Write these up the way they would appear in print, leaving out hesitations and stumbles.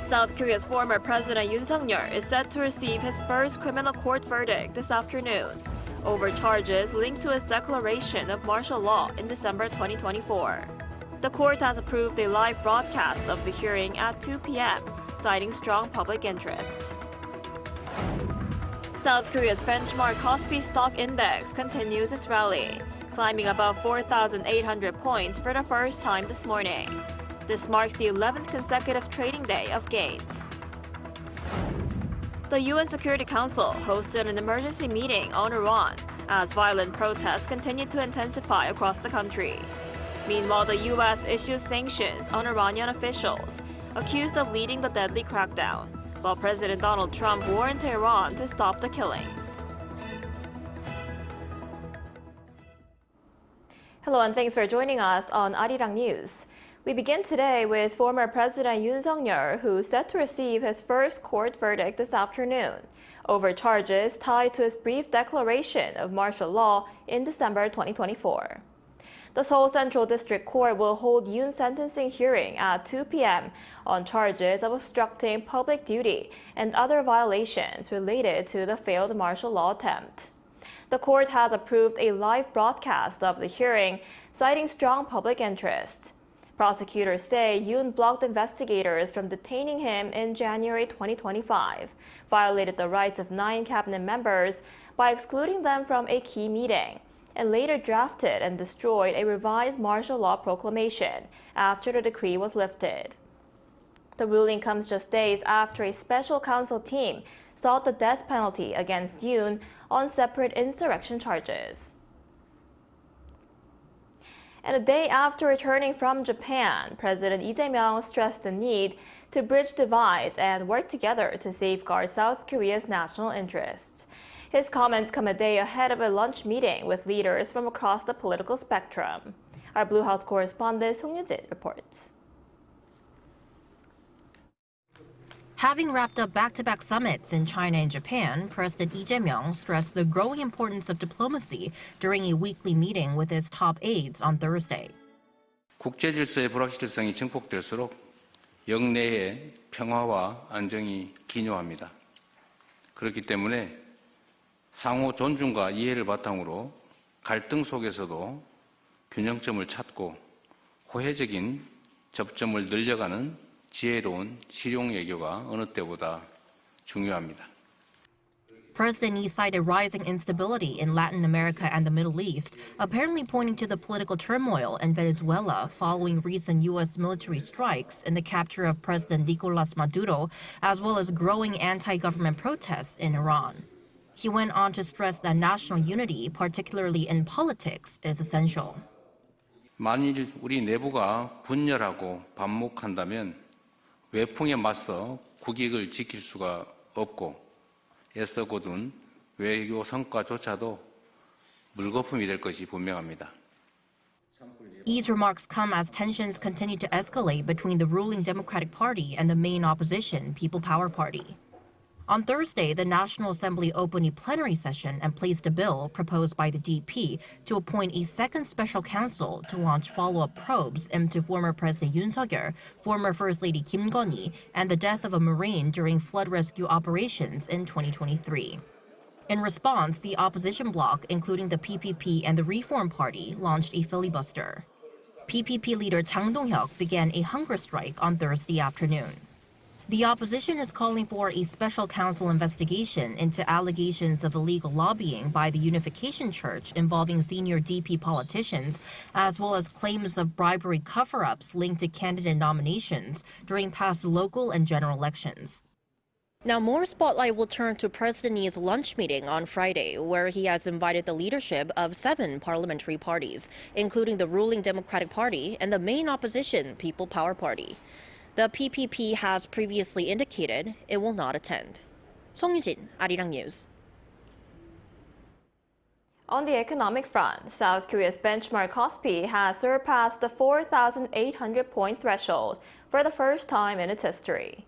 South Korea's former President Yoon is set to receive his first criminal court verdict this afternoon over charges linked to his declaration of martial law in December 2024. The court has approved a live broadcast of the hearing at 2 p.m., citing strong public interest. South Korea's benchmark KOSPI stock index continues its rally, climbing above 4,800 points for the first time this morning. This marks the 11th consecutive trading day of gains. The UN Security Council hosted an emergency meeting on Iran as violent protests continue to intensify across the country. Meanwhile, the U.S. issued sanctions on Iranian officials accused of leading the deadly crackdown, while President Donald Trump warned Tehran to stop the killings. Hello and thanks for joining us on Arirang News. We begin today with former President Yoon, who's set to receive his first court verdict this afternoon over charges tied to his brief declaration of martial law in December 2024. The Seoul Central District Court will hold Yoon's sentencing hearing at 2 p.m. on charges of obstructing public duty and other violations related to the failed martial law attempt. The court has approved a live broadcast of the hearing, citing strong public interest. Prosecutors say Yoon blocked investigators from detaining him in January 2025, violated the rights of 9 cabinet members by excluding them from a key meeting, and later drafted and destroyed a revised martial law proclamation after the decree was lifted. The ruling comes just days after a special counsel team sought the death penalty against Yoon on separate insurrection charges. And a day after returning from Japan, President Lee Jae-myung stressed the need to bridge divides and work together to safeguard South Korea's national interests. His comments come a day ahead of a lunch meeting with leaders from across the political spectrum. Our Blue House correspondent Song Yoo-jin reports. Having wrapped up back-to-back summits in China and Japan, President Lee Jae-myung stressed the growing importance of diplomacy during a weekly meeting with his top aides on Thursday. 국제 질서의 불확실성이 증폭될수록 영내의 평화와 안정이 기요합니다. 그렇기 때문에 상호 존중과 이해를 바탕으로 갈등 속에서도 균형점을 찾고 호혜적인 접점을 늘려가는 지혜로운 실용 외교가 어느 때보다 중요합니다. President Lee cited rising instability in Latin America and the Middle East, apparently pointing to the political turmoil in Venezuela following recent U.S. military strikes and the capture of President Nicolas Maduro, as well as growing anti-government protests in Iran. He went on to stress that national unity, particularly in politics, is essential. 만일 우리 내부가 분열하고 반목한다면 외풍에 맞서 국익을 지킬 수가 없고 애써 거둔 외교 성과조차도 물거품이 될 것이 분명합니다. Lee's remarks come as tensions continue to escalate between the ruling Democratic Party and the main opposition, People Power Party. On Thursday, the Nat'l Assembly opened a plenary session and placed a bill proposed by the DP to appoint a second special counsel to launch follow-up probes into former President Yoon, former First Lady Kim Gon-hee, and the death of a Marine during flood rescue operations in 2023. In response, the opposition bloc, including the PPP and the Reform Party, launched a filibuster. PPP leader Chang Dong-hyuk began a hunger strike on Thursday afternoon. The opposition is calling for a special counsel investigation into allegations of illegal lobbying by the Unification Church involving senior DP politicians, as well as claims of bribery cover-ups linked to candidate nominations during past local and general elections. Now, more spotlight will turn to President Lee's lunch meeting on Friday, where he has invited the leadership of 7 parliamentary parties, including the ruling Democratic Party and the main opposition, People Power Party. The PPP has previously indicated it will not attend. Song Yoo-jin, Arirang News. On the economic front, South Korea's benchmark KOSPI has surpassed the 4,800-point threshold for the first time in its history.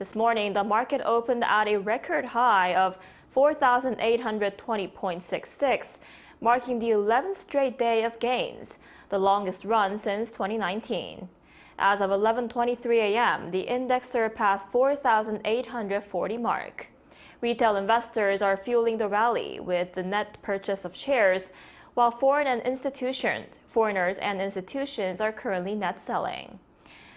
This morning, the market opened at a record high of 4,820.66, marking the 11th straight day of gains, the longest run since 2019. As of 11:23 a.m., the index surpassed 4,840 mark. Retail investors are fueling the rally with the net purchase of shares, while foreigners and institutions are currently net selling.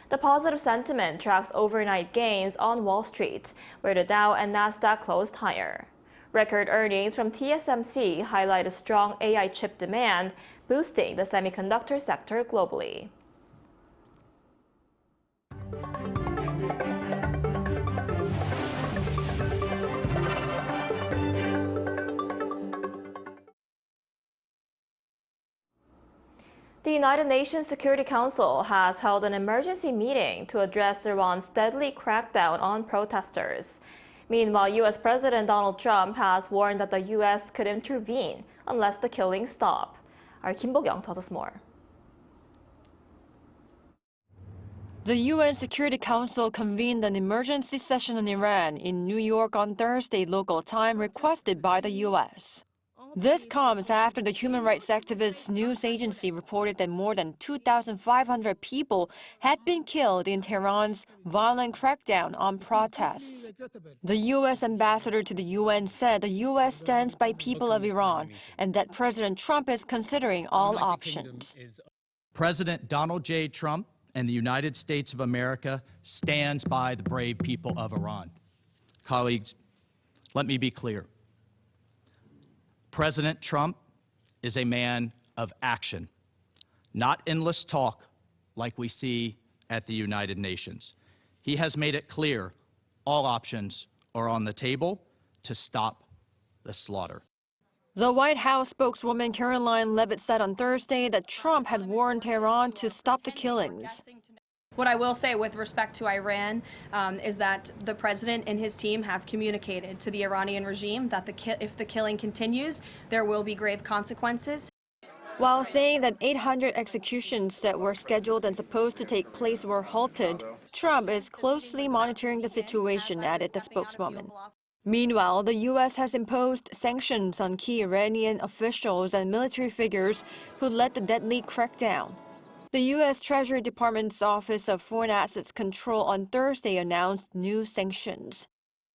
The positive sentiment tracks overnight gains on Wall Street, where the Dow and Nasdaq closed higher. Record earnings from TSMC highlight a strong AI chip demand, boosting the semiconductor sector globally. The United Nations Security Council has held an emergency meeting to address Iran's deadly crackdown on protesters. Meanwhile, U.S. President Donald Trump has warned that the U.S. could intervene unless the killings stop. Our Kim Bo-kyung tells us more. The UN Security Council convened an emergency session on Iran in New York on Thursday local time requested by the U.S. This comes after the human rights activist news agency reported that more than 2,500 people had been killed in Tehran's violent crackdown on protests. The U.S. ambassador to the UN said the U.S. stands by people of Iran and that President Trump is considering all options. President Donald J. Trump and the United States of America stands by the brave people of Iran. Colleagues, let me be clear. President Trump is a man of action, not endless talk like we see at the United Nations. He has made it clear all options are on the table to stop the slaughter. The White House spokeswoman Caroline Leavitt said on Thursday that Trump had warned Tehran to stop the killings. What I will say with respect to Iran is that the president and his team have communicated to the Iranian regime that if the killing continues, there will be grave consequences. While saying that 800 executions that were scheduled and supposed to take place were halted, Trump is closely monitoring the situation, added the spokeswoman. Meanwhile, the U.S. has imposed sanctions on key Iranian officials and military figures who led the deadly crackdown. The U.S. Treasury Department's Office of Foreign Assets Control on Thursday announced new sanctions.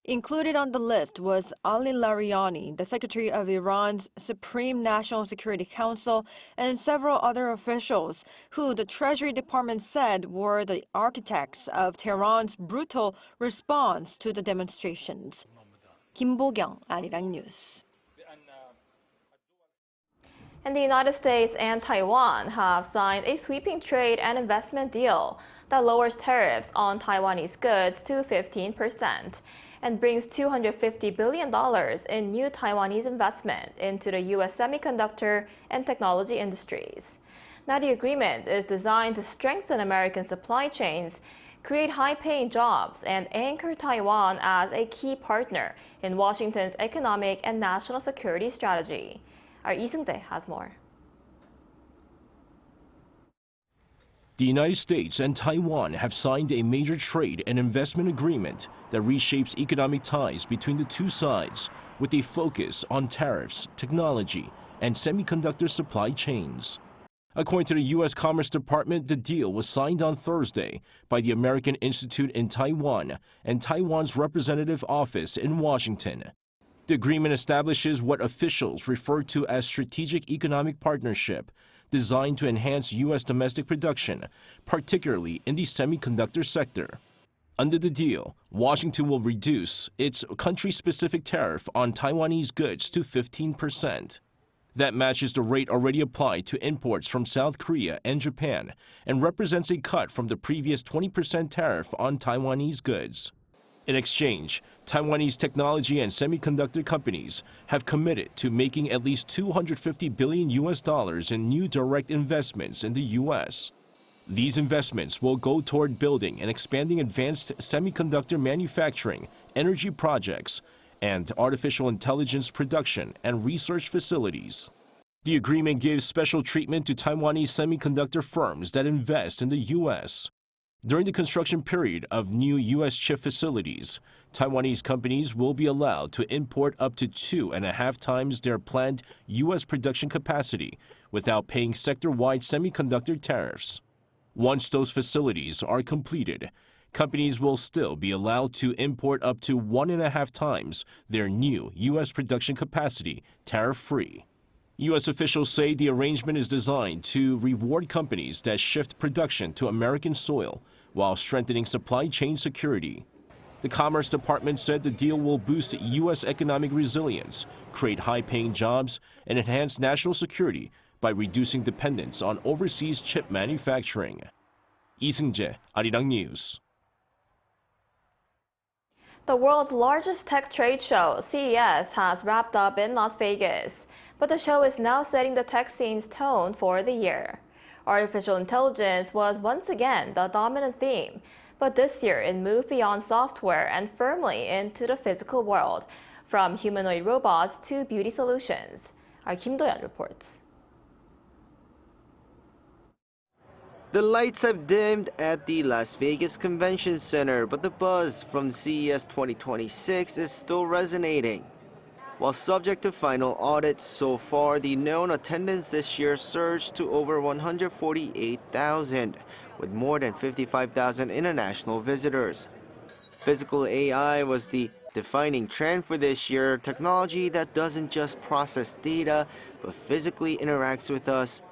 Included on the list was Ali Larijani, the Secretary of Iran's Supreme National Security Council, and several other officials who the Treasury Department said were the architects of Tehran's brutal response to the demonstrations. Kim Bo-kyung, Arirang News. And the United States and Taiwan have signed a sweeping trade and investment deal that lowers tariffs on Taiwanese goods to 15% and brings $250 billion in new Taiwanese investment into the U.S. semiconductor and technology industries. Now, the agreement is designed to strengthen American supply chains, create high-paying jobs, and anchor Taiwan as a key partner in Washington's economic and national security strategy. Our Lee Seung-jae has more. The United States and Taiwan have signed a major trade and investment agreement that reshapes economic ties between the two sides with a focus on tariffs, technology, and semiconductor supply chains. According to the U.S. Commerce Department, the deal was signed on Thursday by the American Institute in Taiwan and Taiwan's representative office in Washington. The agreement establishes what officials refer to as strategic economic partnership, designed to enhance U.S. domestic production, particularly in the semiconductor sector. Under the deal, Washington will reduce its country-specific tariff on Taiwanese goods to 15%. That matches the rate already applied to imports from South Korea and Japan and represents a cut from the previous 20% tariff on Taiwanese goods. In exchange, Taiwanese technology and semiconductor companies have committed to making at least $250 billion in new direct investments in the U.S. These investments will go toward building and expanding advanced semiconductor manufacturing, energy projects, and artificial intelligence production and research facilities. The agreement gives special treatment to Taiwanese semiconductor firms that invest in the U.S. During the construction period of new U.S. chip facilities, Taiwanese companies will be allowed to import up to 2.5 times their planned U.S. production capacity without paying sector-wide semiconductor tariffs. Once those facilities are completed, companies will still be allowed to import up to 1.5 times their new U.S. production capacity tariff-free. U.S. officials say the arrangement is designed to reward companies that shift production to American soil while strengthening supply chain security. The Commerce Department said the deal will boost U.S. economic resilience, create high-paying jobs, and enhance national security by reducing dependence on overseas chip manufacturing. Lee Seung-jae, Arirang News. The world's largest tech trade show, CES, has wrapped up in Las Vegas, but the show is now setting the tech scene's tone for the year. Artificial intelligence was once again the dominant theme, but this year it moved beyond software and firmly into the physical world, from humanoid robots to beauty solutions. Our Kim Do-yeon reports. The lights have dimmed at the Las Vegas Convention Center, but the buzz from CES 2026 is still resonating. While subject to final audits so far, the known attendance this year surged to over 148,000, with more than 55,000 international visitors. Physical AI was the defining trend for this year, technology that doesn't just process data, but physically interacts with us.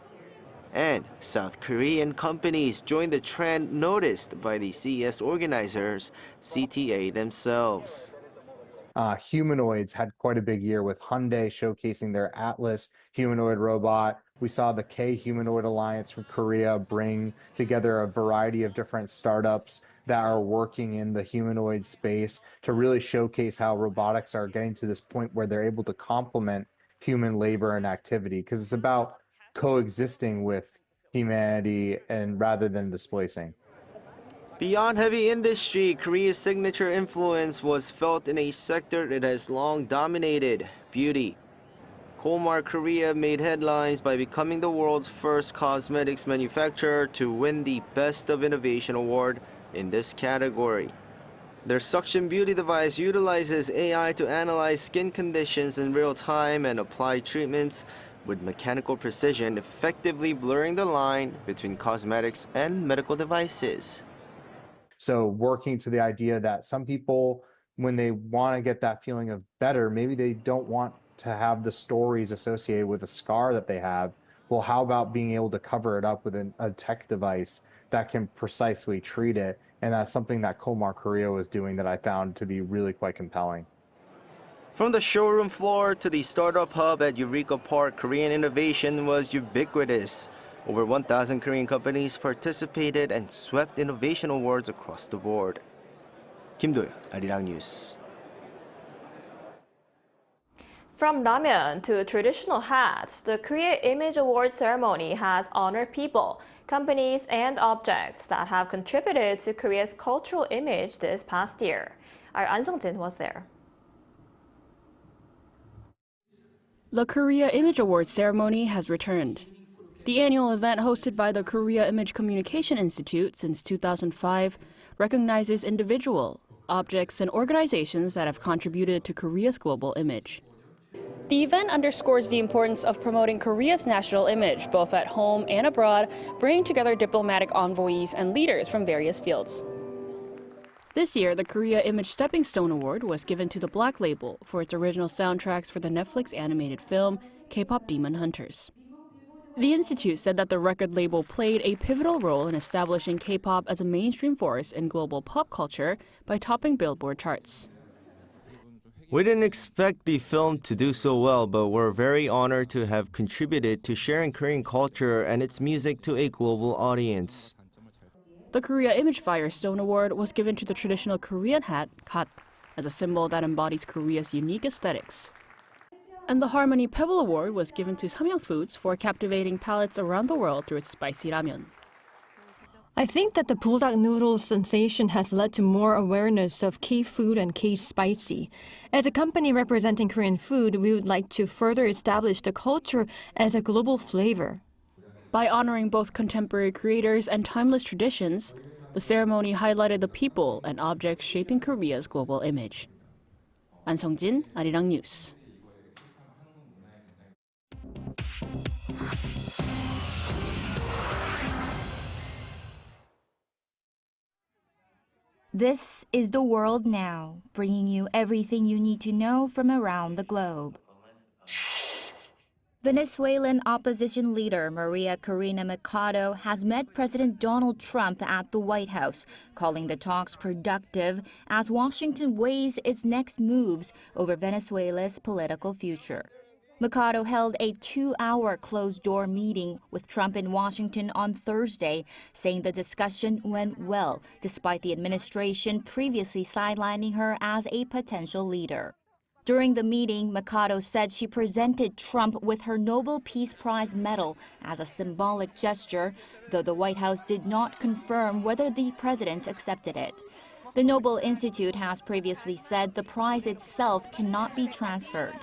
And South Korean companies joined the trend noticed by the CES organizers, CTA themselves. Humanoids had quite a big year with Hyundai showcasing their Atlas humanoid robot. We saw the K Humanoid Alliance from Korea bring together a variety of different startups that are working in the humanoid space to really showcase how robotics are getting to this point where they're able to complement human labor and activity, because it's about coexisting with humanity and rather than displacing. Beyond heavy industry, Korea's signature influence was felt in a sector it has long dominated: beauty. Kolmar Korea made headlines by becoming the world's first cosmetics manufacturer to win the Best of Innovation award in this category. Their suction beauty device utilizes AI to analyze skin conditions in real time and apply treatments with mechanical precision, effectively blurring the line between cosmetics and medical devices. So working to the idea that some people, when they want to get that feeling of better, maybe they don't want to have the stories associated with a scar that they have. Well, how about being able to cover it up with a tech device that can precisely treat it? And that's something that Kolmar Korea was doing that I found to be really quite compelling. From the showroom floor to the startup hub at Eureka Park, Korean innovation was ubiquitous. Over 1,000 Korean companies participated and swept innovation awards across the board. Kim Do-yeon, Arirang News. From ramen to traditional hats, the Korea Image Awards ceremony has honored people, companies, and objects that have contributed to Korea's cultural image this past year. Our An Sung-jin was there. The Korea Image Awards ceremony has returned. The annual event, hosted by the Korea Image Communication Institute since 2005, recognizes individual, objects, and organizations that have contributed to Korea's global image. The event underscores the importance of promoting Korea's national image, both at home and abroad, bringing together diplomatic envoys and leaders from various fields. This year, the Korea Image Stepping Stone Award was given to the Black Label for its original soundtracks for the Netflix animated film K-pop Demon Hunters. The Institute said that the record label played a pivotal role in establishing K-pop as a mainstream force in global pop culture by topping Billboard charts. We didn't expect the film to do so well, but we're very honored to have contributed to sharing Korean culture and its music to a global audience. The Korea Image Firestone Award was given to the traditional Korean hat, kat, as a symbol that embodies Korea's unique aesthetics. And the Harmony Pebble Award was given to Samyang Foods for captivating palates around the world through its spicy ramen. I think that the buldak noodle sensation has led to more awareness of K-food and K-spicy. As a company representing Korean food, we would like to further establish the culture as a global flavor. By honoring both contemporary creators and timeless traditions, The ceremony highlighted the people and objects shaping Korea's global image. An Sung-jin, Arirang News. This is The World Now, bringing you everything you need to know from around the globe. Venezuelan opposition leader Maria Corina Machado has met President Donald Trump at the White House, calling the talks productive as Washington weighs its next moves over Venezuela's political future. Machado held a 2-hour closed-door meeting with Trump in Washington on Thursday, saying the discussion went well, despite the administration previously sidelining her as a potential leader. During the meeting, Machado said she presented Trump with her Nobel Peace Prize medal as a symbolic gesture, though the White House did not confirm whether the president accepted it. The Nobel Institute has previously said the prize itself cannot be transferred.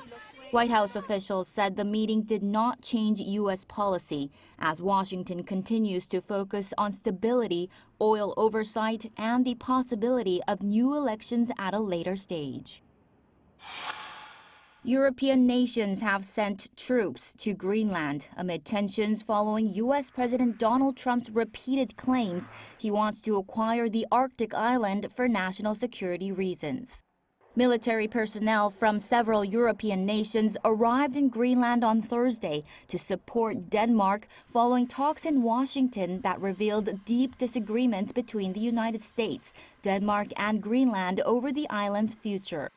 White House officials said the meeting did not change U.S. policy, as Washington continues to focus on stability, oil oversight, and the possibility of new elections at a later stage. European nations have sent troops to Greenland amid tensions following U.S. President Donald Trump's repeated claims he wants to acquire the Arctic island for national security reasons. Military personnel from several European nations arrived in Greenland on Thursday to support Denmark following talks in Washington that revealed deep disagreement between the United States, Denmark, and Greenland over the island's future.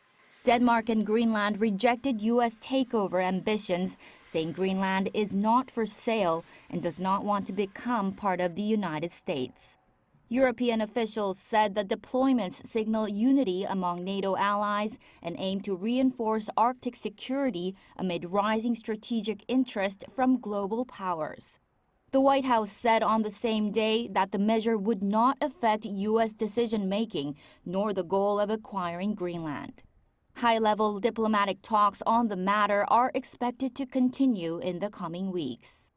Denmark and Greenland rejected U.S. takeover ambitions, saying Greenland is not for sale and does not want to become part of the United States. European officials said the deployments signal unity among NATO allies and aim to reinforce Arctic security amid rising strategic interest from global powers. The White House said on the same day that the measure would not affect U.S. decision-making nor the goal of acquiring Greenland. High-level diplomatic talks on the matter are expected to continue in the coming weeks.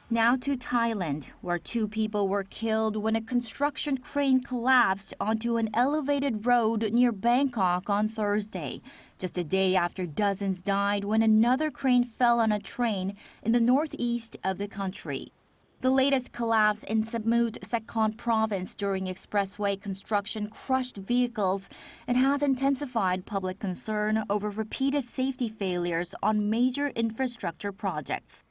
Now to Thailand, where 2 people were killed when a construction crane collapsed onto an elevated road near Bangkok on Thursday, just a day after dozens died when another crane fell on a train in the northeast of the country. The latest collapse in Samut Sakhon province during expressway construction crushed vehicles and has intensified public concern over repeated safety failures on major infrastructure projects.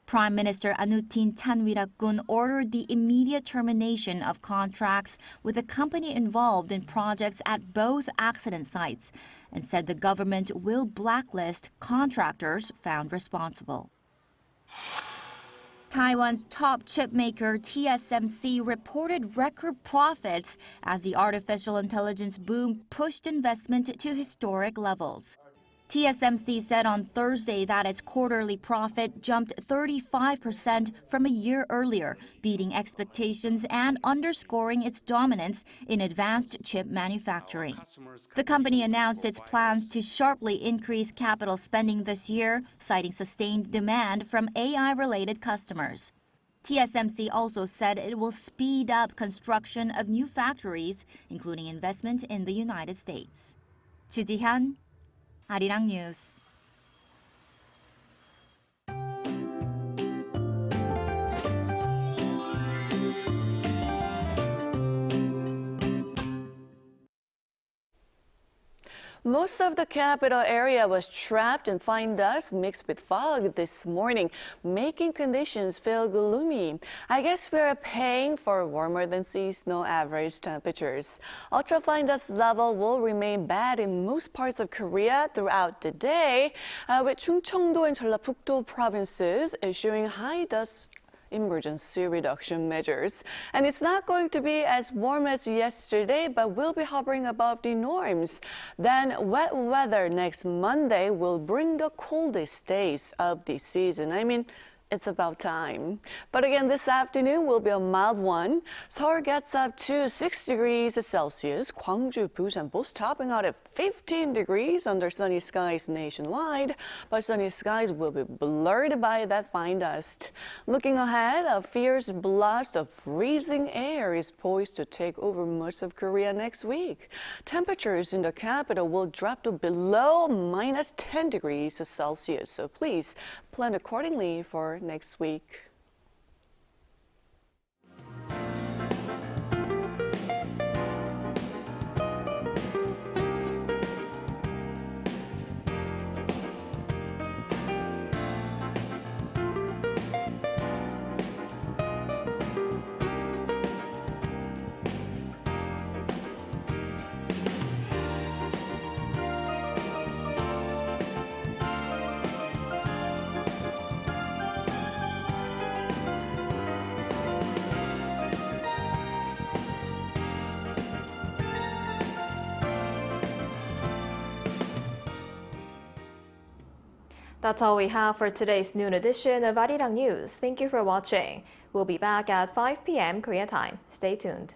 Prime Minister Anutin Chanvirakul ordered the immediate termination of contracts with the company involved in projects at both accident sites and said the government will blacklist contractors found responsible. Taiwan's top chip maker TSMC reported record profits as the artificial intelligence boom pushed investment to historic levels. TSMC said on Thursday that its quarterly profit jumped 35% from a year earlier, beating expectations and underscoring its dominance in advanced chip manufacturing. The company announced its plans to sharply increase capital spending this year, citing sustained demand from AI-related customers. TSMC also said it will speed up construction of new factories, including investment in the United States. Chu Ji-hyun, Arirang News. Most of the capital area was trapped in fine dust mixed with fog this morning, making conditions feel gloomy. I guess we're paying for warmer than seasonal average temperatures. Ultrafine dust level will remain bad in most parts of Korea throughout the day, with Chungcheongdo and Jeollabuk-do provinces issuing high dust emergency reduction measures. And it's not going to be as warm as yesterday, but will be hovering above the norms. Then wet weather next Monday will bring the coldest days of the season. I mean, It's about time. But again, this afternoon will be a mild one. Seoul gets up to 6 degrees Celsius. Gwangju, Busan both topping out at 15 degrees under sunny skies nationwide. But sunny skies will be blurred by that fine dust. Looking ahead, a fierce blast of freezing air is poised to take over much of Korea next week. Temperatures in the capital will drop to below minus 10 degrees Celsius. So please plan accordingly for next week. That's all we have for today's noon edition of Arirang News. Thank you for watching. We'll be back at 5 p.m. Korea time. Stay tuned.